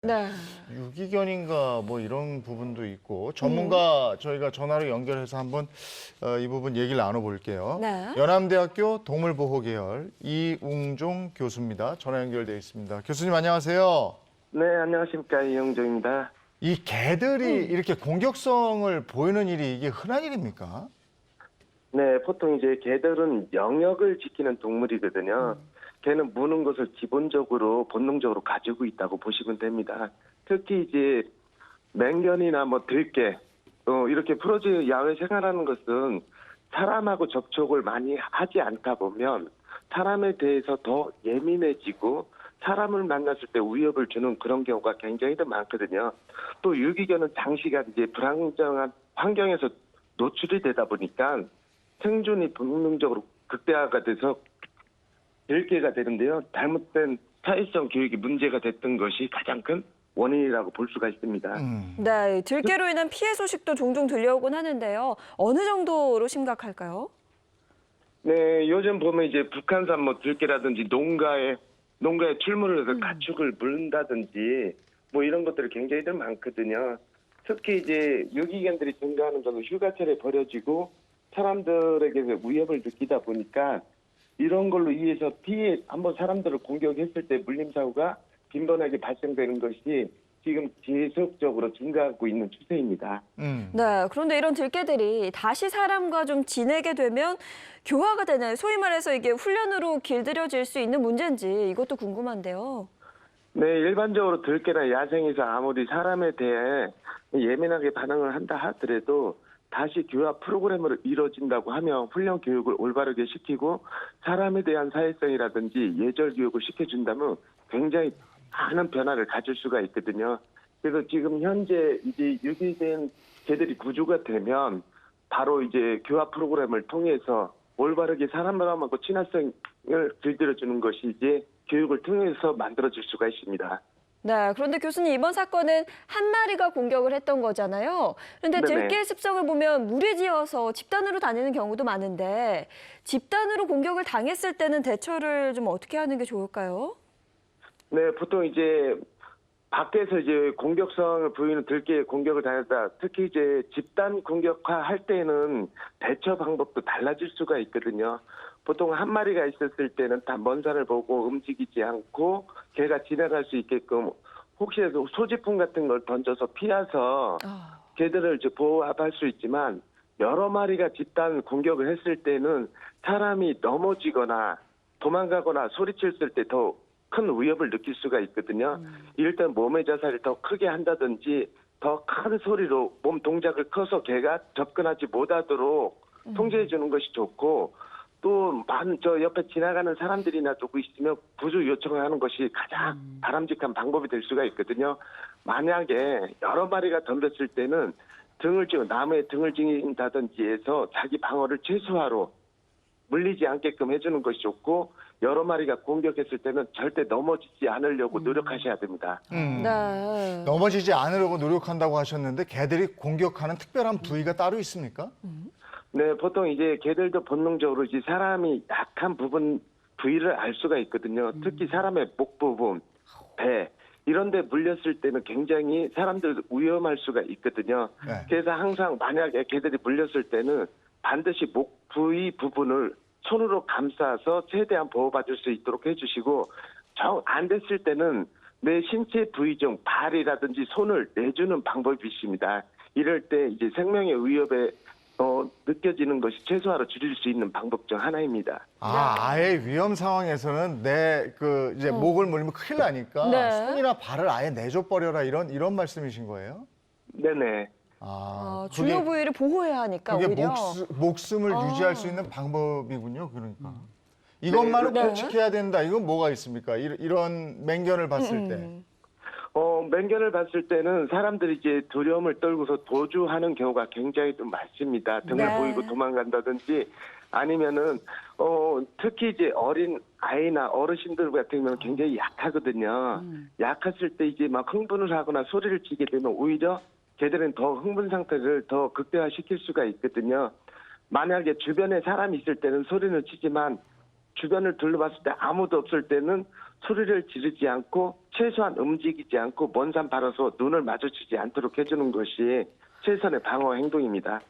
네. 유기견인가 뭐 이런 부분도 있고 전문가 저희가 전화로 연결해서 한번 이 부분 얘기를 나눠볼게요. 네. 연암대학교 동물보호계열 이웅종 교수입니다. 전화 연결되어 있습니다. 교수님 안녕하세요. 네, 안녕하십니까. 이영종입니다. 이 개들이 이렇게 공격성을 보이는 일이 이게 흔한 일입니까? 네, 보통 이제 개들은 영역을 지키는 동물이거든요. 개는 무는 것을 기본적으로 본능적으로 가지고 있다고 보시면 됩니다. 특히 이제 맹견이나 뭐 들개 이렇게 풀어져 야외 생활하는 것은 사람하고 접촉을 많이 하지 않다 보면 사람에 대해서 더 예민해지고 사람을 만났을 때 위협을 주는 그런 경우가 굉장히 더 많거든요. 또 유기견은 장시간 이제 불안정한 환경에서 노출이 되다 보니까 생존이 본능적으로 극대화가 돼서 들개가 되는데요. 잘못된 사회성 교육이 문제가 됐던 것이 가장 큰 원인이라고 볼 수가 있습니다. 네, 들개로 인한 피해 소식도 종종 들려오곤 하는데요. 어느 정도로 심각할까요? 네, 요즘 보면 이제 북한산 뭐 들개라든지 농가에 출몰을 해서 가축을 물는다든지 뭐 이런 것들이 굉장히 더 많거든요. 특히 이제 유기견들이 증가하는 것은 휴가철에 버려지고 사람들에게 위협을 느끼다 보니까 이런 걸로 인해서 한번 사람들을 공격했을 때 물림 사고가 빈번하게 발생되는 것이 지금 지속적으로 증가하고 있는 추세입니다. 네, 그런데 이런 들개들이 다시 사람과 좀 지내게 되면 교화가 되는, 소위 말해서 이게 훈련으로 길들여질 수 있는 문제인지 이것도 궁금한데요. 네, 일반적으로 들개나 야생에서 아무리 사람에 대해 예민하게 반응을 한다 하더라도 다시 교화 프로그램으로 이루어진다고 하면 훈련 교육을 올바르게 시키고 사람에 대한 사회성이라든지 예절 교육을 시켜준다면 굉장히 많은 변화를 가질 수가 있거든요. 그래서 지금 현재 이제 유기된 개들이 구조가 되면 바로 이제 교화 프로그램을 통해서 올바르게 사람하고 친화성을 길들여주는 것이 이제 교육을 통해서 만들어질 수가 있습니다. 네, 그런데 교수님 이번 사건은 한 마리가 공격을 했던 거잖아요. 그런데 네네. 들개의 습성을 보면 무리지어서 집단으로 다니는 경우도 많은데 집단으로 공격을 당했을 때는 대처를 좀 어떻게 하는 게 좋을까요? 네, 보통 이제 밖에서 이제 공격성을 보이는 들개의 공격을 당했다. 특히 이제 집단 공격화 할 때는 대처 방법도 달라질 수가 있거든요. 보통 한 마리가 있었을 때는 다 먼 산을 보고 움직이지 않고 개가 지나갈 수 있게끔 혹시라도 소지품 같은 걸 던져서 피해서 개들을 이제 보호할 수 있지만 여러 마리가 집단 공격을 했을 때는 사람이 넘어지거나 도망가거나 소리쳤을 때 더 큰 위협을 느낄 수가 있거든요. 이럴 때 몸의 자세를 더 크게 한다든지 더 큰 소리로 몸 동작을 커서 개가 접근하지 못하도록 통제해 주는 것이 좋고 또 저 옆에 지나가는 사람들이나 누구 있으면 구조 요청을 하는 것이 가장 바람직한 방법이 될 수가 있거든요. 만약에 여러 마리가 덤볐을 때는 나무에 등을 징긴다든지 해서 자기 방어를 최소화로 물리지 않게끔 해주는 것이 좋고 여러 마리가 공격했을 때는 절대 넘어지지 않으려고 노력하셔야 됩니다. 네. 넘어지지 않으려고 노력한다고 하셨는데 개들이 공격하는 특별한 부위가 따로 있습니까? 네, 보통 이제 개들도 본능적으로 이제 사람이 약한 부위를 알 수가 있거든요. 특히 사람의 목 부분, 배, 이런 데 물렸을 때는 굉장히 사람들 위험할 수가 있거든요. 네. 그래서 항상 만약에 개들이 물렸을 때는 반드시 목 부위 부분을 손으로 감싸서 최대한 보호받을 수 있도록 해주시고 정 안 됐을 때는 내 신체 부위 중 발이라든지 손을 내주는 방법이 있습니다. 이럴 때 이제 생명의 위협에 느껴지는 것이 최소화로 줄일 수 있는 방법 중 하나입니다. 아예 위험 상황에서는 이제 목을 물리면 큰일 나니까 네. 손이나 발을 아예 내줘 버려라 이런 말씀이신 거예요? 네네. 중요 부위를 보호해야 하니까 그게 오히려. 목숨을 유지할 수 있는 방법이군요. 그러니까 이것만은 네. 꼭 지켜야 된다. 이건 뭐가 있습니까? 이런 맹견을 봤을 때. 맹견을 봤을 때는 사람들이 이제 두려움을 떨고서 도주하는 경우가 굉장히 좀 많습니다. 등을 네. 보이고 도망간다든지 아니면은 특히 이제 어린 아이나 어르신들 같은 경우는 굉장히 약하거든요. 약했을 때 이제 막 흥분을 하거나 소리를 지게 되면 오히려 개들은 더 흥분 상태를 더 극대화시킬 수가 있거든요. 만약에 주변에 사람이 있을 때는 소리는 치지만 주변을 둘러봤을 때 아무도 없을 때는 소리를 지르지 않고 최소한 움직이지 않고 먼 산 바라서 눈을 마주치지 않도록 해주는 것이 최선의 방어 행동입니다.